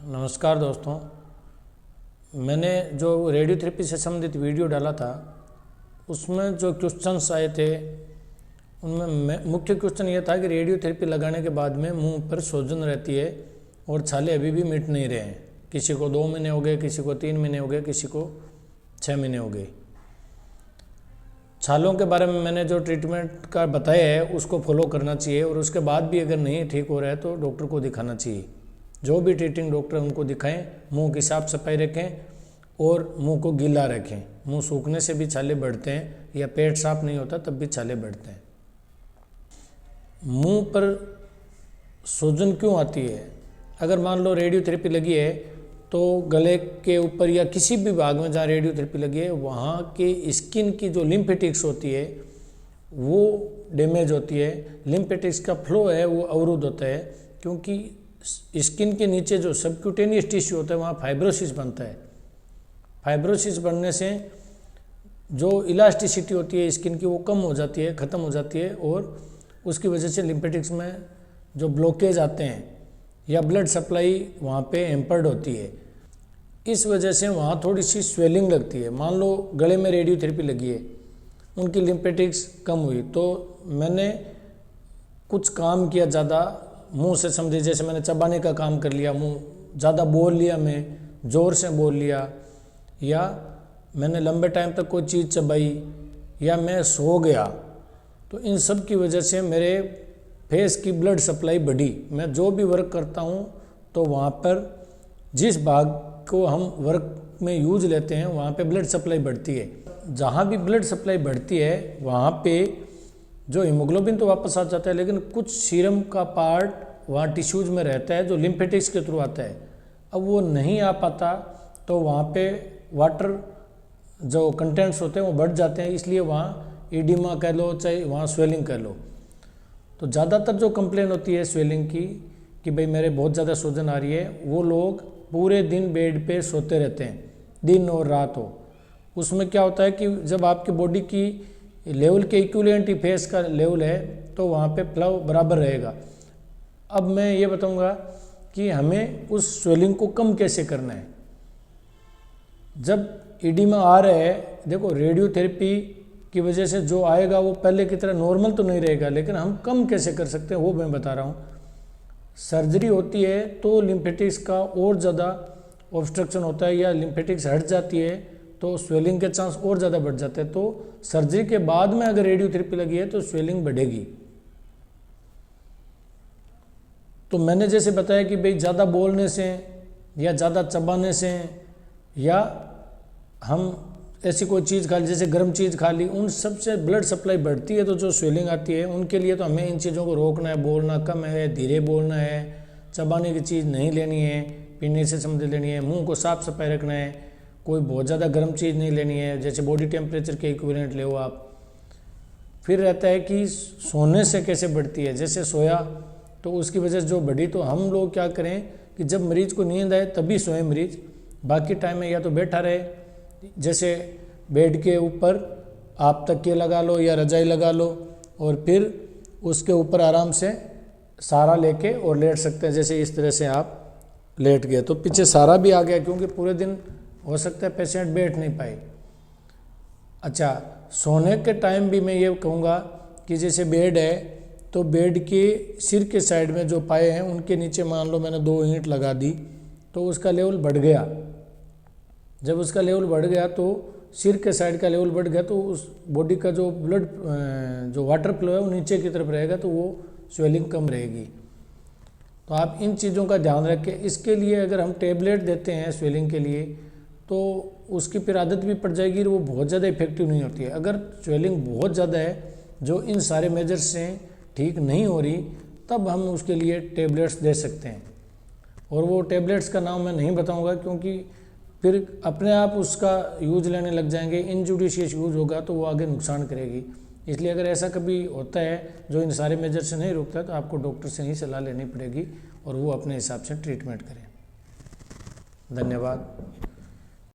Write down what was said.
नमस्कार दोस्तों, मैंने जो रेडियोथेरेपी से संबंधित वीडियो डाला था उसमें जो क्वेश्चंस आए थे उनमें मुख्य क्वेश्चन ये था कि रेडियोथेरेपी लगाने के बाद में मुंह पर सूजन रहती है और छाले अभी भी मिट नहीं रहे हैं। किसी को 2 महीने हो गए, किसी को 3 महीने हो गए, किसी को 6 महीने हो गए। छालों के बारे में मैंने जो ट्रीटमेंट का बताया है उसको फॉलो करना चाहिए और उसके बाद भी अगर नहीं ठीक हो रहा है तो डॉक्टर को दिखाना चाहिए। जो भी ट्रीटिंग डॉक्टर है उनको दिखाएं, मुंह की साफ सफाई रखें और मुंह को गीला रखें। मुंह सूखने से भी छाले बढ़ते हैं या पेट साफ नहीं होता तब भी छाले बढ़ते हैं। मुंह पर सूजन क्यों आती है? अगर मान लो रेडियोथेरेपी लगी है तो गले के ऊपर या किसी भी भाग में जहाँ रेडियोथेरेपी लगी है वहाँ के स्किन की जो लिम्फेटिक्स होती है वो डैमेज होती है। लिम्फेटिक्स का फ्लो है वो अवरुद्ध होता है क्योंकि स्किन के नीचे जो सबक्यूटेनियस टिश्यू होता है वहाँ फाइब्रोसिस बनता है। फाइब्रोसिस बनने से जो इलास्टिसिटी होती है स्किन की वो कम हो जाती है, ख़त्म हो जाती है और उसकी वजह से लिम्फेटिक्स में जो ब्लॉकेज आते हैं या ब्लड सप्लाई वहाँ पे एम्पर्ड होती है। इस वजह से वहाँ थोड़ी सी स्वेलिंग लगती है। मान लो गले में रेडियोथेरेपी लगी है, उनकी लिम्फेटिक्स कम हुई तो मैंने कुछ काम किया ज़्यादा मुंह से, समझे जैसे मैंने चबाने का काम कर लिया, मुंह ज़्यादा बोल लिया, मैं ज़ोर से बोल लिया या मैंने लंबे टाइम तक कोई चीज़ चबाई या मैं सो गया, तो इन सब की वजह से मेरे फेस की ब्लड सप्लाई बढ़ी। मैं जो भी वर्क करता हूँ तो वहाँ पर जिस भाग को हम वर्क में यूज लेते हैं वहाँ पे ब्लड सप्लाई बढ़ती है। जहाँ भी ब्लड सप्लाई बढ़ती है वहाँ पे जो हीमोग्लोबिन तो वापस आ जाता है लेकिन कुछ सीरम का पार्ट वहाँ टिश्यूज में रहता है जो लिम्फेटिक्स के थ्रू आता है। अब वो नहीं आ पाता तो वहाँ पे वाटर जो कंटेंट्स होते हैं वो बढ़ जाते हैं, इसलिए वहाँ एडिमा कह लो चाहे वहाँ स्वेलिंग कह लो। तो ज़्यादातर जो कंप्लेन होती है स्वेलिंग की कि भाई मेरे बहुत ज़्यादा सूजन आ रही है, वो लोग पूरे दिन बेड पे सोते रहते हैं, दिन और रात हो। उसमें क्या होता है कि जब आपकी बॉडी की लेवल के इक्विवेलेंट ही फेस का लेवल है तो वहाँ पे फ्लो बराबर रहेगा। अब मैं ये बताऊँगा कि हमें उस स्वेलिंग को कम कैसे करना है। जब एडिमा आ रहा है, देखो रेडियोथेरेपी की वजह से जो आएगा वो पहले की तरह नॉर्मल तो नहीं रहेगा, लेकिन हम कम कैसे कर सकते हैं वो मैं बता रहा हूँ। सर्जरी होती है तो लिम्फेटिक्स का और ज़्यादा ऑब्स्ट्रक्शन होता है या लिम्फेटिक्स हट जाती है तो स्वेलिंग के चांस और ज़्यादा बढ़ जाते हैं। तो सर्जरी के बाद में अगर रेडियोथेरेपी लगी है तो स्वेलिंग बढ़ेगी। तो मैंने जैसे बताया कि भाई ज़्यादा बोलने से या ज़्यादा चबाने से या हम ऐसी कोई चीज़ खा ली जैसे गर्म चीज़ खा ली, उन सब से ब्लड सप्लाई बढ़ती है तो जो स्वेलिंग आती है उनके लिए तो हमें इन चीज़ों को रोकना है। बोलना कम है, धीरे बोलना है, चबाने की चीज़ नहीं लेनी है, पीने से समझ लेनी है, मुंह को साफ सफाई रखना है, कोई बहुत ज़्यादा गर्म चीज़ नहीं लेनी है, जैसे बॉडी टेम्परेचर के इक्विवेलेंट ले आप। फिर रहता है कि सोने से कैसे बढ़ती है, जैसे सोया तो उसकी वजह से जो बढ़ी, तो हम लोग क्या करें कि जब मरीज़ को नींद आए तभी सोए मरीज़, बाकी टाइम में या तो बैठा रहे, जैसे बेड के ऊपर आप तकिए लगा लो या रजाई लगा लो और फिर उसके ऊपर आराम से सहारा लेके और लेट सकते हैं। जैसे इस तरह से आप लेट गए तो पीछे सहारा भी आ गया क्योंकि पूरे दिन हो सकता है पेशेंट बैठ नहीं पाए। अच्छा, सोने के टाइम भी मैं ये कहूँगा कि जैसे बेड है तो बेड के सिर के साइड में जो पाए हैं उनके नीचे मान लो मैंने 2 ईंट लगा दी तो उसका लेवल बढ़ गया। जब उसका लेवल बढ़ गया तो सिर के साइड का लेवल बढ़ गया तो उस बॉडी का जो ब्लड जो वाटर फ्लो है वो नीचे की तरफ रहेगा तो वो स्वेलिंग कम रहेगी। तो आप इन चीज़ों का ध्यान रखें। इसके लिए अगर हम टेबलेट देते हैं स्वेलिंग के लिए तो उसकी फिर आदत भी पड़ जाएगी और वो बहुत ज़्यादा इफेक्टिव नहीं होती है। अगर स्वेलिंग बहुत ज़्यादा है जो इन सारे मेजर्स से ठीक नहीं हो रही तब हम उसके लिए टेबलेट्स दे सकते हैं। और वो टेबलेट्स का नाम मैं नहीं बताऊंगा क्योंकि फिर अपने आप उसका यूज लेने लग जाएंगे, इनजुडिशियस यूज होगा तो वो आगे नुकसान करेगी। इसलिए अगर ऐसा कभी होता है जो इन सारे मेजर से नहीं रुकता तो आपको डॉक्टर से ही सलाह लेनी पड़ेगी और वो अपने हिसाब से ट्रीटमेंट करें। धन्यवाद।